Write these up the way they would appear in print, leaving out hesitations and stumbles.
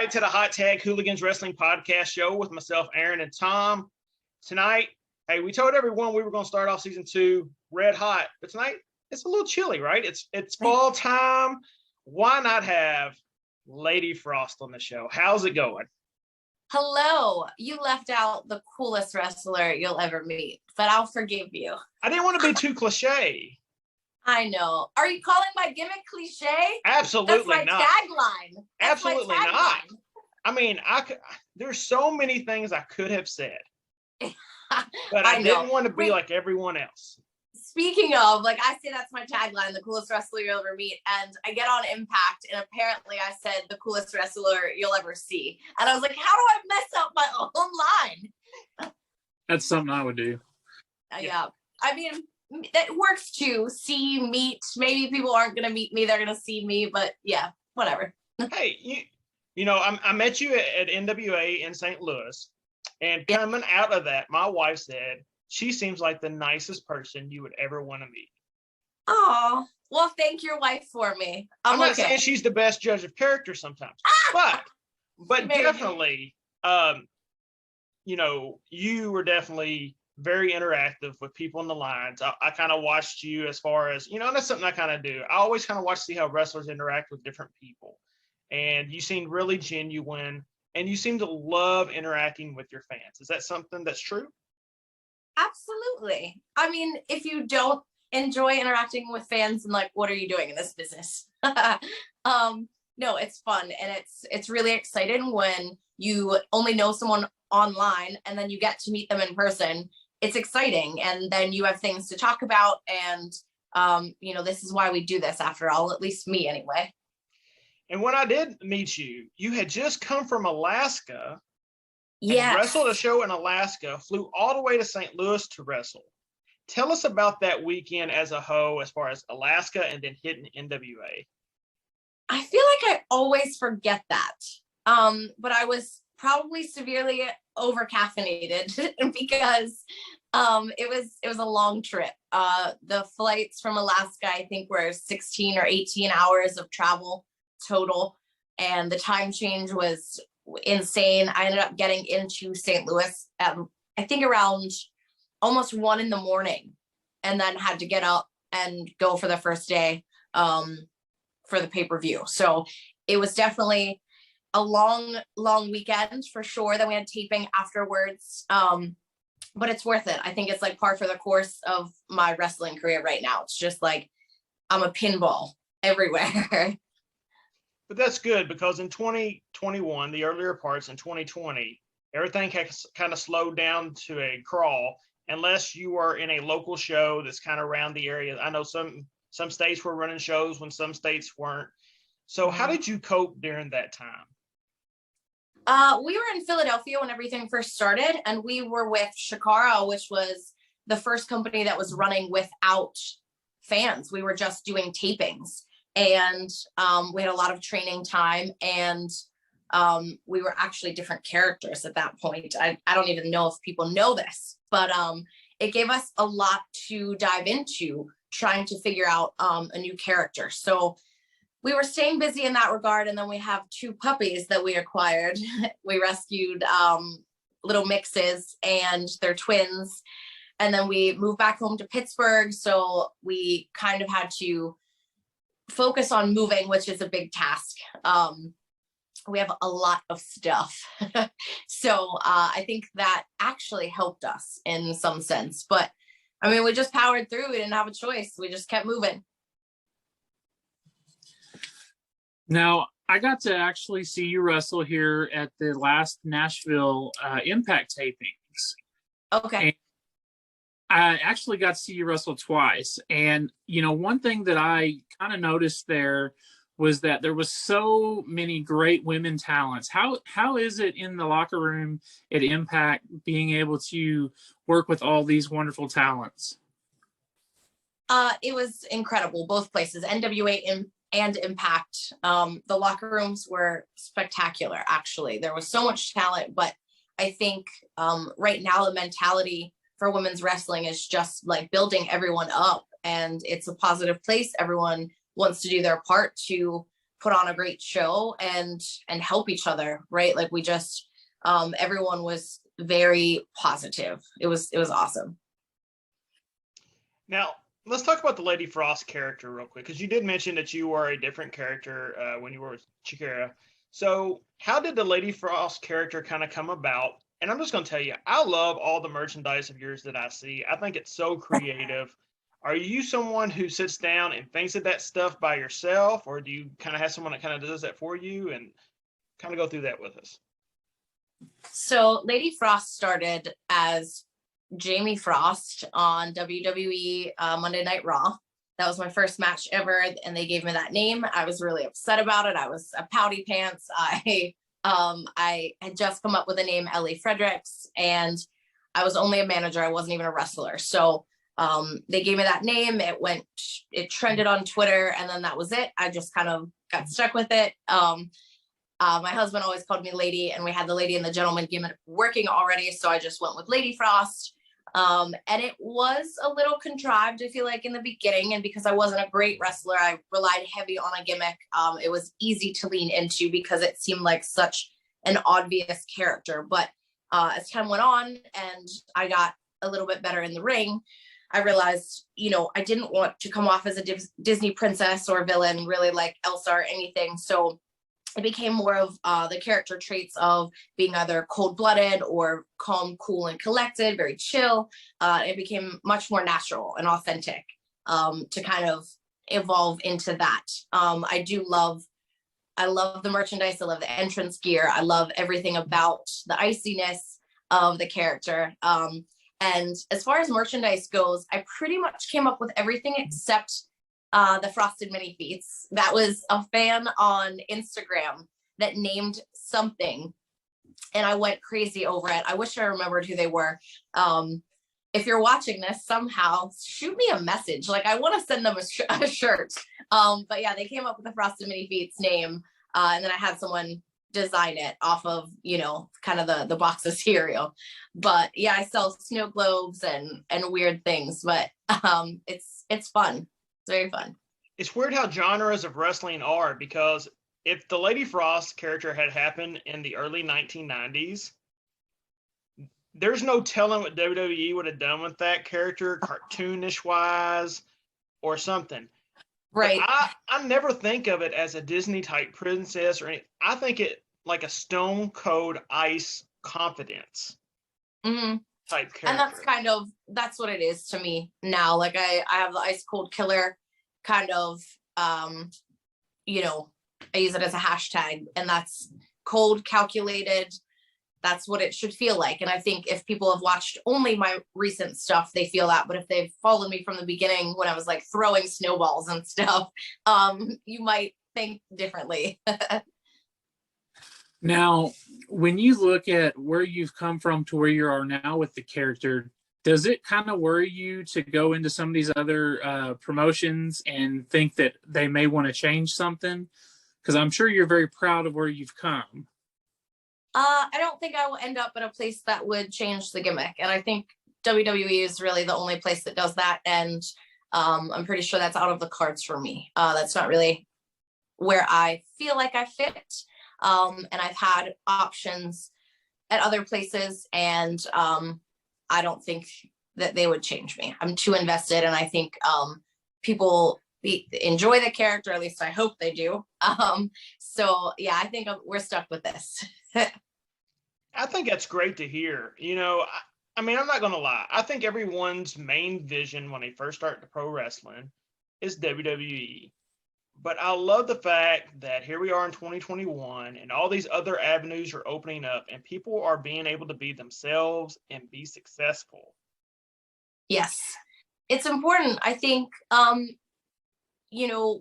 back to the Hot Tag Hooligans Wrestling Podcast Show with myself, Aaron, and Tom. Tonight, hey, we told everyone we were going to start off season 2 red hot, but tonight it's a little chilly, right? It's fall time. Why not have Lady Frost on the show? How's it going? Hello. You left out the coolest wrestler you'll ever meet, but I'll forgive you. I didn't want to be too cliche. I know. Are you calling my gimmick cliche? Absolutely not. That's my tagline. Absolutely not. I mean, there's so many things I could have said, but I didn't want to be like everyone else. Speaking of, I say that's my tagline, the coolest wrestler you'll ever meet. And I get on Impact, and apparently I said the coolest wrestler you'll ever see. And I was like, how do I mess up my own line? That's something I would do. Yeah. I mean, it works too. See, meet. Maybe people aren't going to meet me. They're going to see me. But yeah, whatever. Hey, you know, I met you at NWA in St. Louis. And coming out of that, my wife said, she seems like the nicest person you would ever want to meet. Oh, well, thank your wife for me. I'm not saying she's the best judge of character sometimes, but definitely, you know, you were definitely very interactive with people in the lines. I kind of watched you as far as, you know, and that's something I kind of do. I always kind of watch to see how wrestlers interact with different people. And you seemed really genuine, and you seem to love interacting with your fans. Is that something that's true? Absolutely. I mean, if you don't enjoy interacting with fans, and what are you doing in this business? No, it's fun, and it's really exciting when you only know someone online and then you get to meet them in person. It's exciting, and then you have things to talk about, and you know, this is why we do this after all, at least me anyway. And when I did meet you, you had just come from Alaska. Yeah. Wrestled a show in Alaska, flew all the way to St. Louis to wrestle. Tell us about that weekend as a whole, as far as Alaska and then hitting NWA. I feel like I always forget that. But I was probably severely over caffeinated because it was a long trip. The flights from Alaska, I think, were 16 or 18 hours of travel total, and the time change was insane. I ended up getting into St. Louis at, I think, around almost 1 a.m, and then had to get up and go for the first day for the pay-per-view. So it was definitely a long weekend for sure. Then we had taping afterwards, but it's worth it. I think it's par for the course of my wrestling career right now. It's just I'm a pinball everywhere. But that's good, because in 2021, the earlier parts in 2020, everything kind of slowed down to a crawl, unless you are in a local show that's kind of around the area. I know some states were running shows when some states weren't. So how did you cope during that time? We were in Philadelphia when everything first started, and we were with Shakara, which was the first company that was running without fans. We were just doing tapings. And we had a lot of training time, and we were actually different characters at that point. I don't even know if people know this, but it gave us a lot to dive into, trying to figure out a new character. So we were staying busy in that regard. And then we have 2 puppies that we acquired. We rescued little mixes, and they're twins. And then we moved back home to Pittsburgh. So we kind of had to focus on moving, which is a big task. We have a lot of stuff. So I think that actually helped us in some sense, but I mean, we just powered through. We didn't have a choice. We just kept moving. Now, I got to actually see you wrestle here at the last Nashville Impact tapings. Okay. And I actually got to see you wrestle twice. And, you know, one thing that I kind of noticed there was that there was so many great women talents. How is it in the locker room at Impact being able to work with all these wonderful talents? It was incredible, both places, NWA and Impact. The locker rooms were spectacular, actually. There was so much talent, but I think right now the mentality for women's wrestling is just building everyone up, and it's a positive place. Everyone wants to do their part to put on a great show and help each other, right? Like we just everyone was very positive. It was awesome. Now, let's talk about the Lady Frost character real quick, because you did mention that you were a different character when you were with Shakira. So how did the Lady Frost character kind of come about? And I'm just going to tell you, I love all the merchandise of yours that I see. I think it's so creative. Are you someone who sits down and thinks of that stuff by yourself, or do you kind of have someone that kind of does that for you? And kind of go through that with us. So Lady Frost started as Jamie Frost on WWE Monday Night Raw. That was my first match ever, and they gave me that name. I was really upset about it. I was a pouty pants. I had just come up with the name Ellie Fredericks, and I was only a manager. I wasn't even a wrestler. So they gave me that name. It trended on Twitter, and then that was it. I just kind of got stuck with it. My husband always called me Lady, and we had the Lady and the Gentleman gimmick working already. So I just went with Lady Frost. And it was a little contrived, I feel like, in the beginning. And because I wasn't a great wrestler, I relied heavy on a gimmick. It was easy to lean into because it seemed like such an obvious character. But as time went on and I got a little bit better in the ring, I realized, I didn't want to come off as a Disney princess or villain, really like Elsa or anything. So it became more of the character traits of being either cold-blooded or calm, cool, and collected, very chill. It became much more natural and authentic to kind of evolve into that. I love the merchandise. I love the entrance gear. I love everything about the iciness of the character. And as far as merchandise goes, I pretty much came up with everything except the frosted mini feets. That was a fan on Instagram that named something, and I went crazy over it. I wish I remembered who they were. If you're watching this somehow, shoot me a message. Like, I want to send them a shirt. But yeah, they came up with the frosted mini feets name, and then I had someone design it off of, kind of the box of cereal. But yeah, I sell snow globes and weird things, but it's fun. It's very fun. It's weird how genres of wrestling are, because if the Lady Frost character had happened in the early 1990s, there's no telling what WWE would have done with that character, cartoonish wise or something. Right. But I never think of it as a Disney type princess or anything. I think it like a Stone Cold Ice Confidence type character. And that's what it is to me now. Like I have the ice cold killer kind of, I use it as a hashtag, and that's cold, calculated. That's what it should feel like. And I think if people have watched only my recent stuff, they feel that. But if they've followed me from the beginning when I was like throwing snowballs and stuff, you might think differently. Now, when you look at where you've come from to where you are now with the character, does it kind of worry you to go into some of these other promotions and think that they may want to change something? Because I'm sure you're very proud of where you've come. I don't think I will end up in a place that would change the gimmick. And I think WWE is really the only place that does that. And I'm pretty sure that's out of the cards for me. That's not really where I feel like I fit. And I've had options at other places, and I don't think that they would change me. I'm too invested, and I think people enjoy the character, at least I hope they do. So yeah, I think we're stuck with this. I think that's great to hear. I mean, I'm not going to lie. I think everyone's main vision when they first start to pro wrestling is WWE. But I love the fact that here we are in 2021 and all these other avenues are opening up and people are being able to be themselves and be successful. Yes, it's important. I think,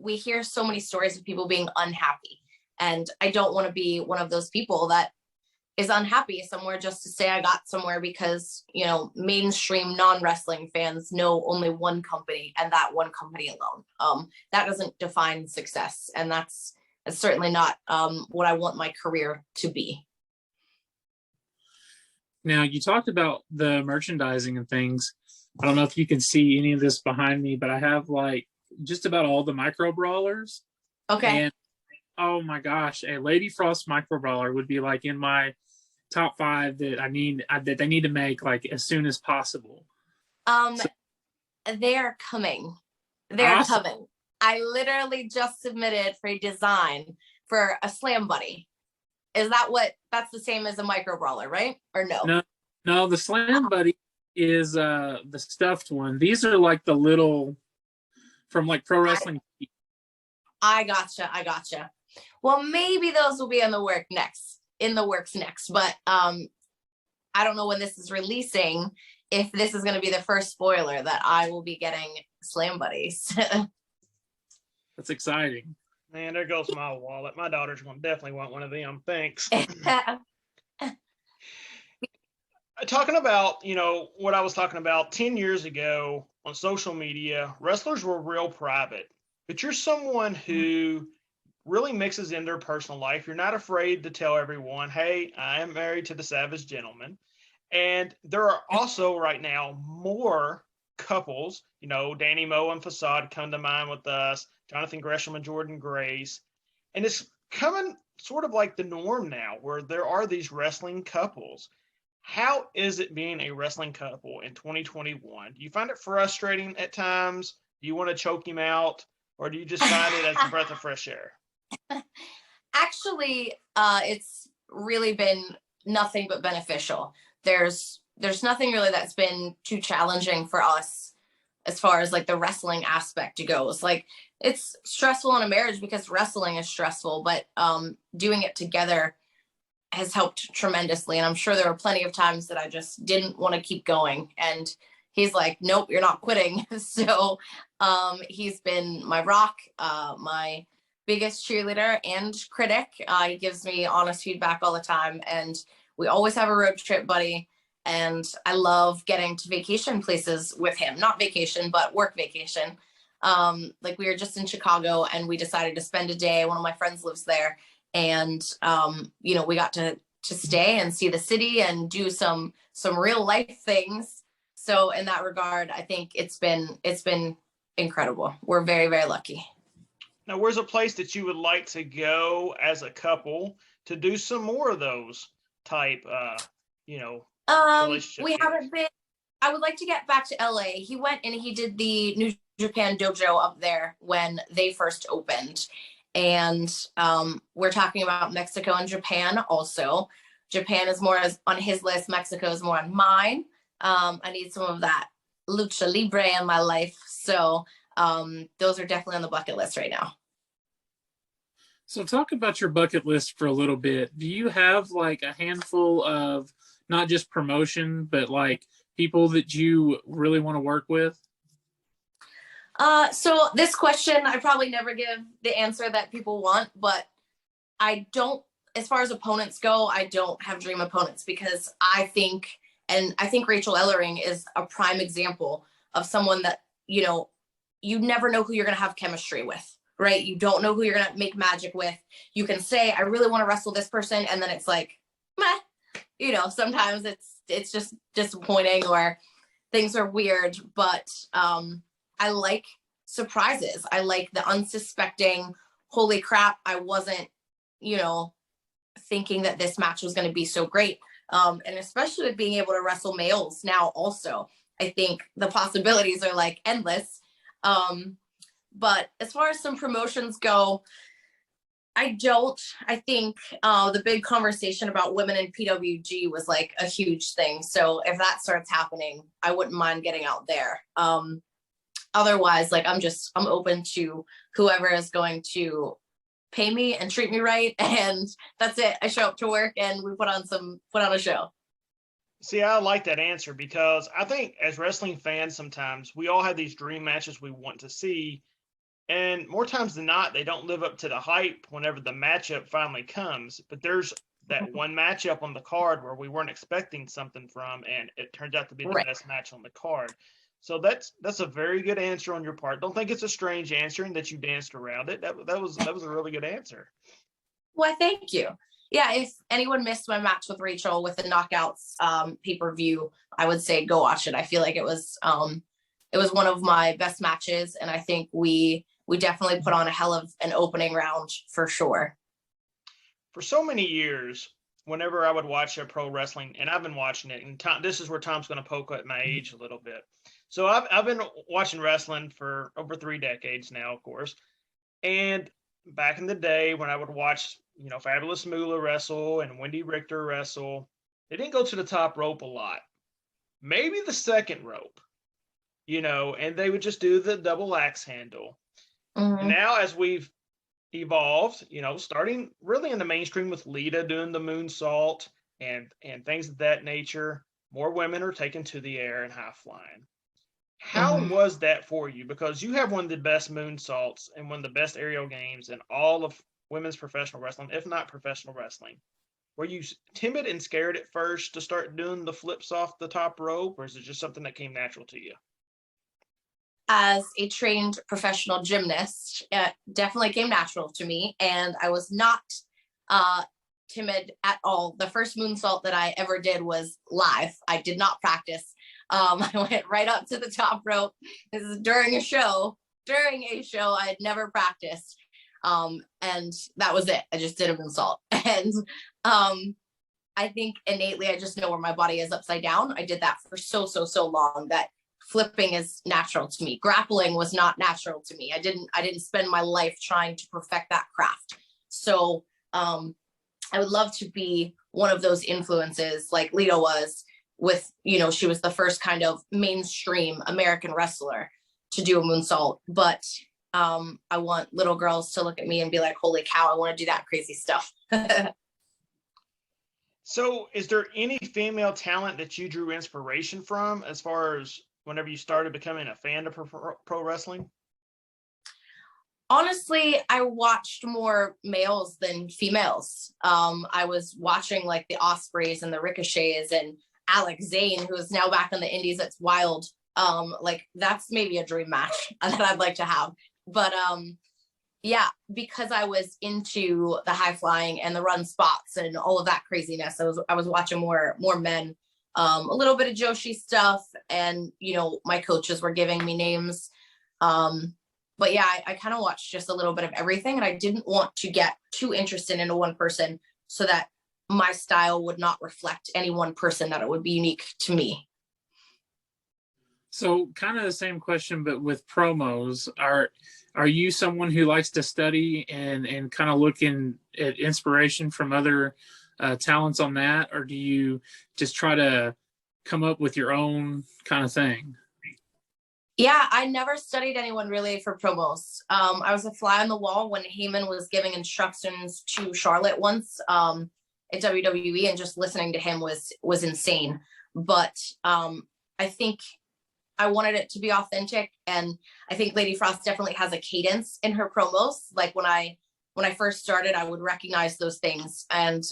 we hear so many stories of people being unhappy, and I don't want to be one of those people that is unhappy somewhere just to say I got somewhere, because, mainstream non-wrestling fans know only one company and that one company alone. That doesn't define success. And that's certainly not what I want my career to be. Now, you talked about the merchandising and things. I don't know if you can see any of this behind me, but I have like just about all the micro brawlers. Okay. And Oh my gosh, a Lady Frost micro brawler would be like in my top 5 that that they need to make like as soon as possible. So, they're coming. They're awesome. Coming. I literally just submitted for a design for a Slam Buddy. Is that that's the same as a micro brawler, right? Or no? No, the Slam Buddy is the stuffed one. These are like the little from like Pro Wrestling. I gotcha. Well, maybe those will be in the works next. But I don't know when this is releasing, if this is going to be the first spoiler that I will be getting Slam Buddies. That's exciting. Man, there goes my wallet. My daughter's going to definitely want one of them. Thanks. Talking about, what I was talking about 10 years ago on social media, wrestlers were real private, but you're someone who really mixes in their personal life. You're not afraid to tell everyone, hey, I am married to the Savage Gentleman. And there are also right now more couples, Danny Moe and Facade come to mind with us, Jonathan Gresham and Jordan Grace. And it's coming sort of like the norm now where there are these wrestling couples. How is it being a wrestling couple in 2021? Do you find it frustrating at times? Do you want to choke him out? Or do you just find it as a breath of fresh air? Actually, it's really been nothing but beneficial. There's nothing really that's been too challenging for us as far as like the wrestling aspect goes. Like, it's stressful in a marriage because wrestling is stressful, but doing it together has helped tremendously. And I'm sure there were plenty of times that I just didn't want to keep going. And he's like, nope, you're not quitting. So he's been my rock, my biggest cheerleader and critic. He gives me honest feedback all the time. And we always have a road trip buddy. And I love getting to vacation places with him, not vacation, but work vacation. Like, we were just in Chicago and we decided to spend a day. One of my friends lives there. And, we got to stay and see the city and do some real life things. So in that regard, I think it's been incredible. We're very, very lucky. Now, where's a place that you would like to go as a couple to do some more of those type, relationships? We haven't been. I would like to get back to LA. He went and he did the New Japan dojo up there when they first opened. And we're talking about Mexico and Japan also. Japan is more on his list. Mexico is more on mine. I need some of that lucha libre in my life. So those are definitely on the bucket list right now. So talk about your bucket list for a little bit. Do you have like a handful of not just promotion, but like people that you really want to work with? So this question, I probably never give the answer that people want, but I don't, as far as opponents go, I don't have dream opponents because I think Rachel Ellering is a prime example of someone that, you never know who you're going to have chemistry with, right? You don't know who you're going to make magic with. You can say, I really want to wrestle this person. And then it's like, meh, sometimes it's just disappointing or things are weird, but, I like surprises. I like the unsuspecting, holy crap, I wasn't, thinking that this match was going to be so great. And especially with being able to wrestle males now also, I think the possibilities are like endless. But as far as some promotions go, I think the big conversation about women in PWG was like a huge thing. So if that starts happening, I wouldn't mind getting out there. Otherwise, like, I'm open to whoever is going to pay me and treat me right. And that's it. I show up to work and we put on a show. See, I like that answer because I think as wrestling fans, sometimes we all have these dream matches we want to see. And more times than not, they don't live up to the hype whenever the matchup finally comes. But there's that one matchup on the card where we weren't expecting something from, and it turned out to be the best match on the card. So that's a very good answer on your part. Don't think it's a strange answer and that you danced around it. That was a really good answer. Well, thank you. Yeah, if anyone missed my match with Rachel with the Knockouts pay-per-view, I would say go watch it. I feel like it was one of my best matches, and I think we we definitely put on a hell of an opening round for sure. For so many years, whenever I would watch a pro wrestling, and I've been watching it, and this is where Tom's going to poke at my age a little bit. So I've been watching wrestling for over 3 decades now, of course. And back in the day when I would watch, Fabulous Moolah wrestle and Wendy Richter wrestle, they didn't go to the top rope a lot. Maybe the second rope, and they would just do the double axe handle. Mm-hmm. And now as we've evolved, starting really in the mainstream with Lita doing the moonsault and things of that nature, more women are taken to the air and high flying. How was that for you? Because you have one of the best moonsaults and one of the best aerial games in all of women's professional wrestling, if not professional wrestling. Were you timid and scared at first to start doing the flips off the top rope, or is it just something that came natural to you? As a trained professional gymnast, it definitely came natural to me, and I was not timid at all. The first moonsault that I ever did was live. I did not practice. I went right up to the top rope. This is during a show. I had never practiced. And that was it. I just did a moonsault. And I think innately, I just know where my body is upside down. I did that for so long that flipping is natural to me. Grappling was not natural to me. I didn't spend my life trying to perfect that craft. So I would love to be one of those influences like Lita was with, she was the first kind of mainstream American wrestler to do a moonsault. But I want little girls to look at me and be like, holy cow, I want to do that crazy stuff. So is there any female talent that you drew inspiration from as far as whenever you started becoming a fan of pro wrestling? Honestly, I watched more males than females. I was watching like the Ospreys and the Ricochets and Alex Zane, who is now back in the Indies. That's wild. Like that's maybe a dream match that I'd like to have. But yeah, because I was into the high flying and the run spots and all of that craziness, I was watching more men, a little bit of Joshi stuff, and my coaches were giving me names. But yeah, I kind of watched just a little bit of everything, and I didn't want to get too interested into one person so that my style would not reflect any one person, that it would be unique to me. So kind of the same question, but with promos, are you someone who likes to study and kind of looking at inspiration from other talents on that, or do you just try to come up with your own kind of thing? Yeah, I never studied anyone really for promos. I was a fly on the wall when Heyman was giving instructions to Charlotte once at WWE, and just listening to him was insane. But I think I wanted it to be authentic, and I think Lady Frost definitely has a cadence in her promos. Like when I first started, I would recognize those things. And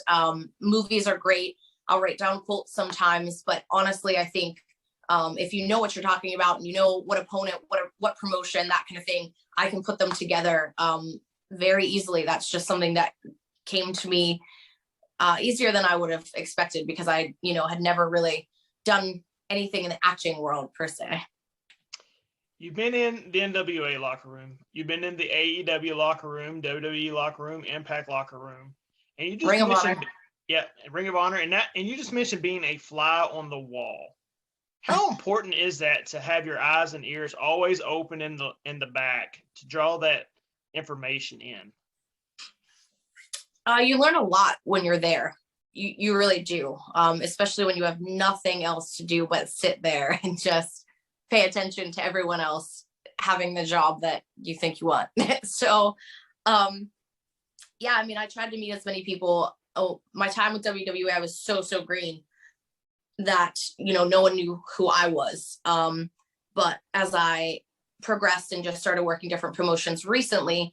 movies are great. I'll write down quotes sometimes, but honestly, I think if you know what you're talking about and you know what opponent, what promotion, that kind of thing, I can put them together very easily. That's just something that came to me easier than I would have expected, because I, had never really done anything in the acting world per se. You've been in the NWA locker room. You've been in the AEW locker room, WWE locker room, Impact locker room, and you just Ring of Honor. Yeah, Ring of Honor, and you just mentioned being a fly on the wall. How important is that to have your eyes and ears always open in the back to draw that information in? You learn a lot when you're there. You really do, especially when you have nothing else to do but sit there and just pay attention to everyone else having the job that you think you want. So, yeah, I mean, I tried to meet as many people. Oh, my time with WWE, I was so green that, no one knew who I was. But as I progressed and just started working different promotions recently,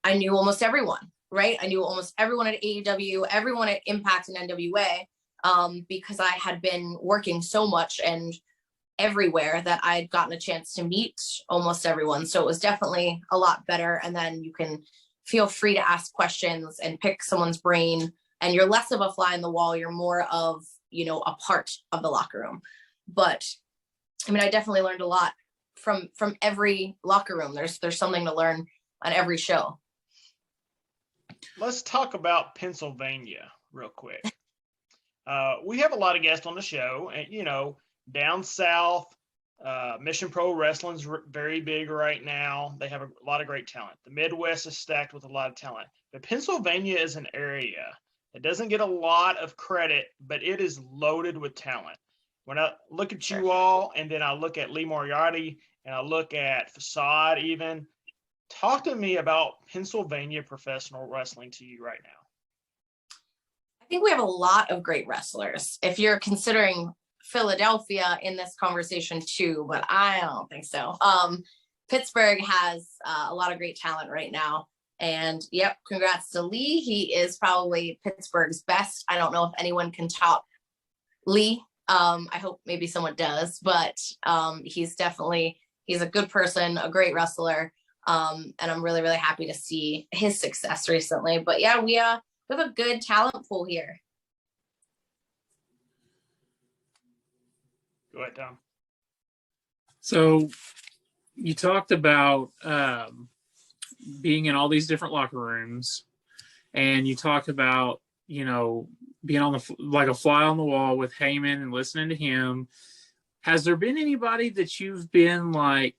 I knew almost everyone. Right? I knew almost everyone at AEW, everyone at Impact and NWA, because I had been working so much and everywhere that I had gotten a chance to meet almost everyone. So it was definitely a lot better. And then you can feel free to ask questions and pick someone's brain, and you're less of a fly in the wall. You're more of, a part of the locker room. But I mean, I definitely learned a lot from every locker room. There's something to learn on every show. Let's talk about Pennsylvania real quick. We have a lot of guests on the show, and down south, Mission Pro Wrestling's very big right now. They have a lot of great talent. The Midwest is stacked with a lot of talent, but Pennsylvania is an area that doesn't get a lot of credit, but it is loaded with talent. When I look at you all, and then I look at Lee Moriarty, and I look at Facade even, talk to me about Pennsylvania professional wrestling to you right now. I think we have a lot of great wrestlers. If you're considering Philadelphia in this conversation too, but I don't think so. Pittsburgh has a lot of great talent right now. And yep, congrats to Lee. He is probably Pittsburgh's best. I don't know if anyone can top Lee. I hope maybe someone does, but he's a good person, a great wrestler. And I'm really, really happy to see his success recently. But yeah, we have a good talent pool here. Go ahead, Tom. So you talked about being in all these different locker rooms, and you talked about, being on like a fly on the wall with Heyman and listening to him. Has there been anybody that you've been like,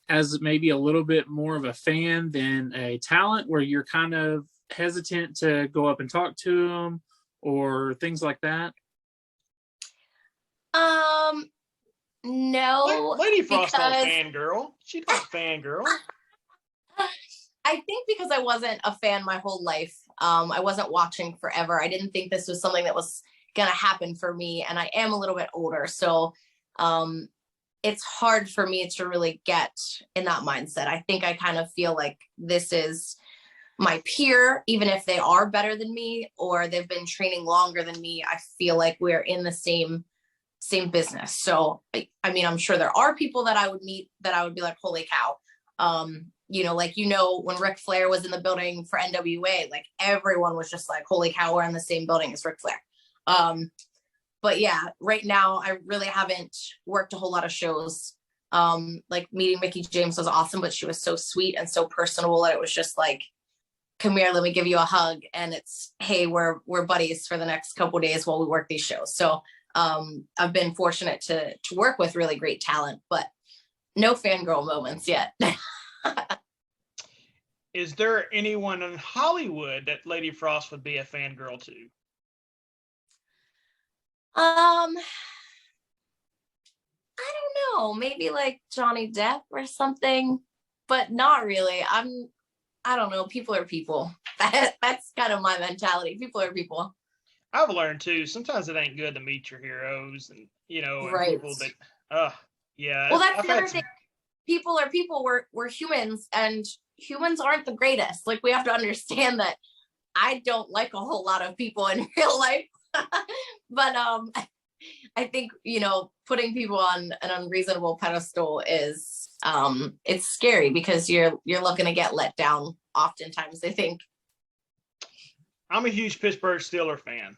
as maybe a little bit more of a fan than a talent, where you're kind of hesitant to go up and talk to them or things like that? No. Lady Frost don't fangirl. She don't fangirl. I think because I wasn't a fan my whole life. I wasn't watching forever. I didn't think this was something that was going to happen for me. And I am a little bit older. So it's hard for me to really get in that mindset. I think I kind of feel like this is my peer, even if they are better than me or they've been training longer than me. I feel like we're in the same business. So, I mean, I'm sure there are people that I would meet that I would be like, holy cow. When Ric Flair was in the building for NWA, like everyone was just like, holy cow, we're in the same building as Ric Flair. But yeah, right now I really haven't worked a whole lot of shows. Like meeting Mickie James was awesome, but she was so sweet and so personable that it was just like, come here, let me give you a hug. And it's, hey, we're buddies for the next couple of days while we work these shows. So I've been fortunate to work with really great talent, but no fangirl moments yet. Is there anyone in Hollywood that Lady Frost would be a fangirl to? I don't know, maybe like Johnny Depp or something, but not really. I don't know. People are people. That's kind of my mentality. People are people. I've learned too, sometimes it ain't good to meet your heroes and, and right. people that, yeah. Well, that's the other thing. People are people. We're humans, and humans aren't the greatest. Like, we have to understand that I don't like a whole lot of people in real life. But I think, putting people on an unreasonable pedestal is, it's scary because you're looking to get let down oftentimes, I think. I'm a huge Pittsburgh Steelers fan.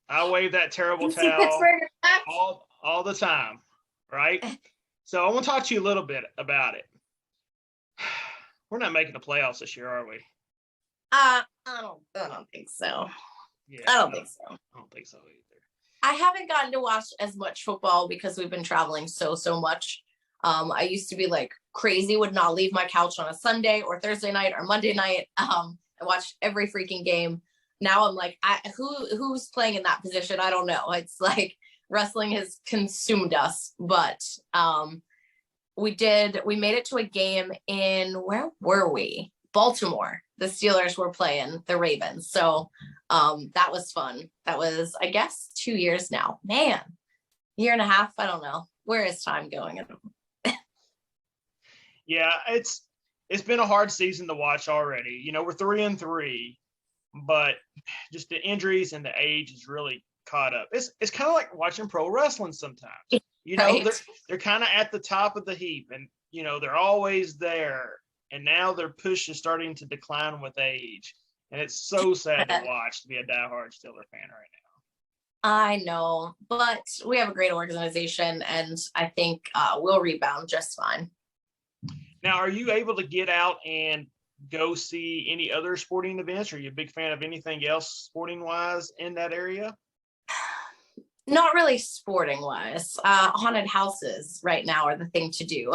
I wave that terrible towel all the time, right? So I want to talk to you a little bit about it. We're not making the playoffs this year, are we? I don't think so. Yeah, I don't think so. I don't think so either. I haven't gotten to watch as much football because we've been traveling so much. I used to be like crazy, would not leave my couch on a Sunday or Thursday night or Monday night. I watched every freaking game. Now I'm like, who's playing in that position? I don't know. It's like wrestling has consumed us, but we made it to a game in, where were we? Baltimore. The Steelers were playing the Ravens. So that was fun. That was, I guess, 2 years now. Man, year and a half. I don't know. Where is time going? Yeah, it's been a hard season to watch already. We're 3-3, but just the injuries and the age is really caught up. It's kind of like watching pro wrestling sometimes. Right. They're kind of at the top of the heap, and they're always there. And now their push is starting to decline with age. And it's so sad to watch, to be a diehard Steeler fan right now. I know, but we have a great organization, and I think we'll rebound just fine. Now, are you able to get out and go see any other sporting events? Are you a big fan of anything else sporting wise in that area? Not really sporting wise. Haunted houses right now are the thing to do.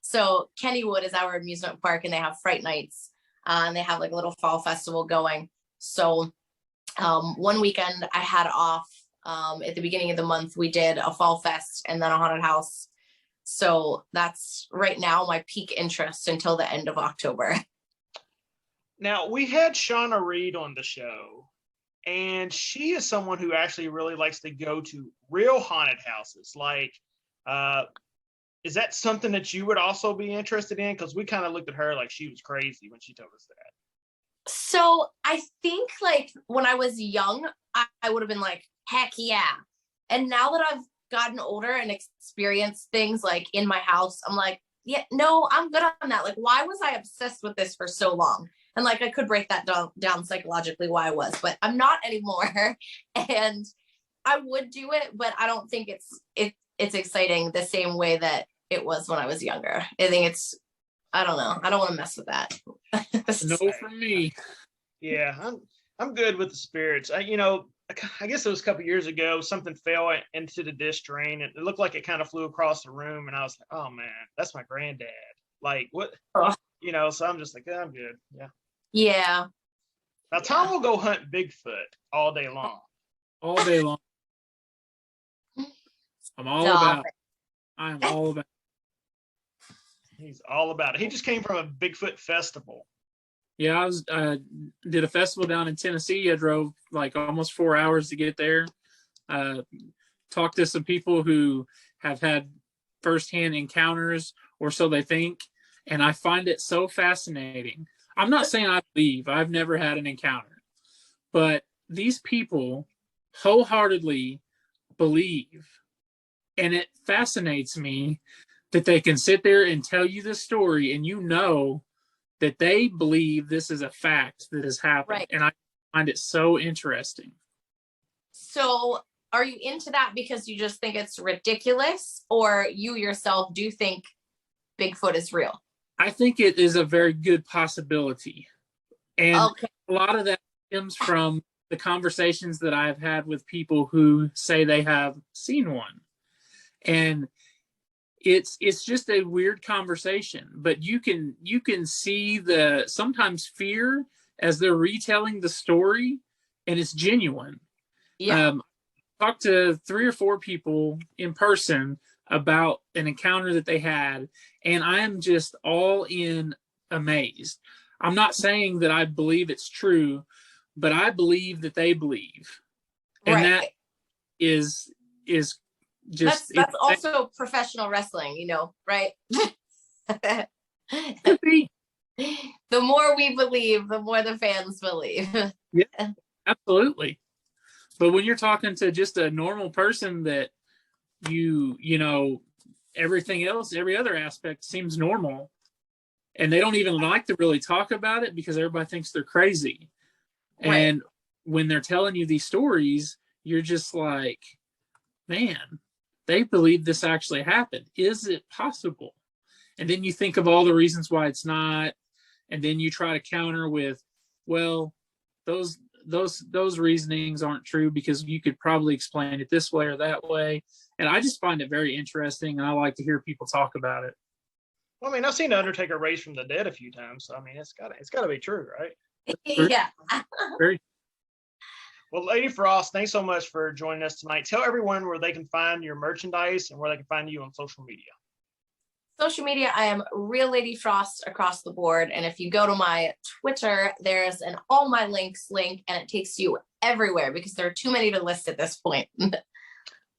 So Kennywood is our amusement park, and they have Fright Nights, and they have like a little fall festival going. So one weekend I had off at the beginning of the month. We did a fall fest and then a haunted house. So that's right now my peak interest until the end of October. Now, we had Shauna Reed on the show, and she is someone who actually really likes to go to real haunted houses. Like, is that something that you would also be interested in? Because we kind of looked at her like she was crazy when she told us that. So I think like when I was young, I would have been like, heck yeah. And now that I've gotten older and experienced things like in my house, I'm like, yeah, no, I'm good on that. Like, why was I obsessed with this for so long? And like, I could break that down psychologically why I was, but I'm not anymore. And I would do it, but I don't think it's exciting the same way that it was when I was younger. I think I don't know. I don't want to mess with that. No, for me. Yeah, I'm good with the spirits. I guess it was a couple years ago, something fell into the dish drain, and it looked like it kind of flew across the room, and I was like, oh man, that's my granddad. Like, what? Oh. So I'm just like, I'm good. Yeah. Yeah. Now, Tom will go hunt Bigfoot all day long. All day long. I'm all about it. He's all about it. He just came from a Bigfoot festival. Yeah, I was did a festival down in Tennessee. I drove like almost 4 hours to get there. Talked to some people who have had firsthand encounters, or so they think, and I find it so fascinating. I'm not saying I believe. I've never had an encounter, but these people wholeheartedly believe, and it fascinates me that they can sit there and tell you this story, and that they believe this is a fact that has happened. Right. And I find it so interesting. So are you into that because you just think it's ridiculous, or you yourself do think Bigfoot is real? I think it is a very good possibility. And a lot of that stems from the conversations that I've had with people who say they have seen one. And it's just a weird conversation, but you can see the sometimes fear as they're retelling the story, and it's genuine. Yeah. Talked to 3 or 4 people in person about an encounter that they had, and I am just all in amazed. I'm not saying that I believe it's true, but I believe that they believe, and that is just that's also professional wrestling, right? Could be. The more we believe, the more the fans believe. Yeah, absolutely. But when you're talking to just a normal person that everything else, every other aspect seems normal, and they don't even like to really talk about it because everybody thinks they're crazy. Right. And when they're telling you these stories, you're just like, man, they believe this actually happened. Is it possible? And then you think of all the reasons why it's not, and then you try to counter with, well, those reasonings aren't true because you could probably explain it this way or that way. And I just find it very interesting, and I like to hear people talk about it. Well, I mean, I've seen the Undertaker raised from the dead a few times, so I mean, it's gotta be true, right? Yeah. Very. Well, Lady Frost, thanks so much for joining us tonight. Tell everyone where they can find your merchandise and where they can find you on social media. Social media, I am Real Lady Frost across the board. And if you go to my Twitter, there's an all my links link, and it takes you everywhere because there are too many to list at this point.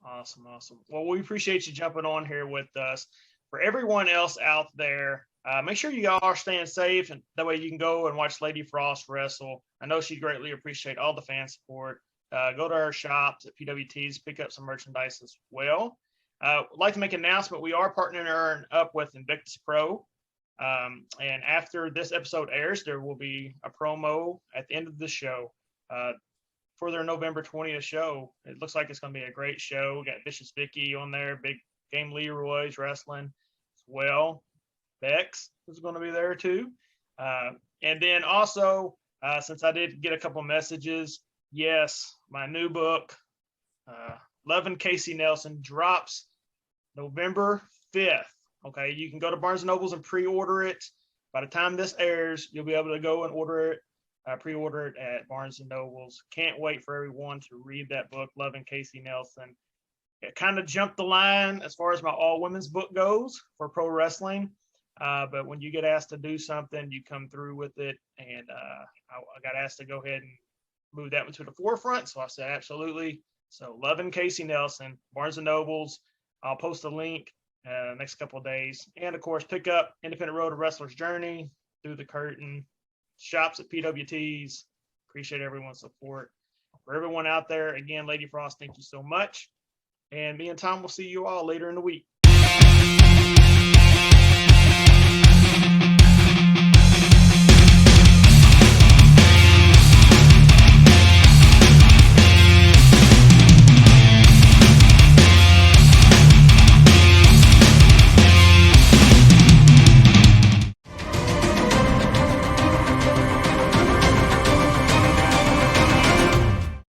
Awesome. Well, we appreciate you jumping on here with us. For everyone else out there, make sure you all are staying safe, and that way you can go and watch Lady Frost wrestle. I know she'd greatly appreciate all the fan support. Go to our shops at PWTs, pick up some merchandise as well. I'd like to make an announcement. We are partnering up with Invictus Pro. And after this episode airs, there will be a promo at the end of the show for their November 20th show. It looks like it's going to be a great show. We got Vicious Vicky on there, Big Game Leroy's wrestling as well. Bex is going to be there too. And then also, since I did get a couple messages, yes, my new book, Love and Casey Nelson, drops November 5th. Okay, you can go to Barnes & Nobles and pre-order it. By the time this airs, you'll be able to go and order it, pre-order it at Barnes & Nobles. Can't wait for everyone to read that book, Love and Casey Nelson. It kind of jumped the line as far as my all-women's book goes for pro wrestling. But when you get asked to do something, you come through with it. And I got asked to go ahead and move that one to the forefront. So I said, absolutely. So Love and Casey Nelson, Barnes & Nobles. I'll post a link next couple of days. And of course, pick up Independent Road to Wrestler's Journey, Through the Curtain, shops at PWTs. Appreciate everyone's support. For everyone out there, again, Lady Frost, thank you so much. And me and Tom will see you all later in the week.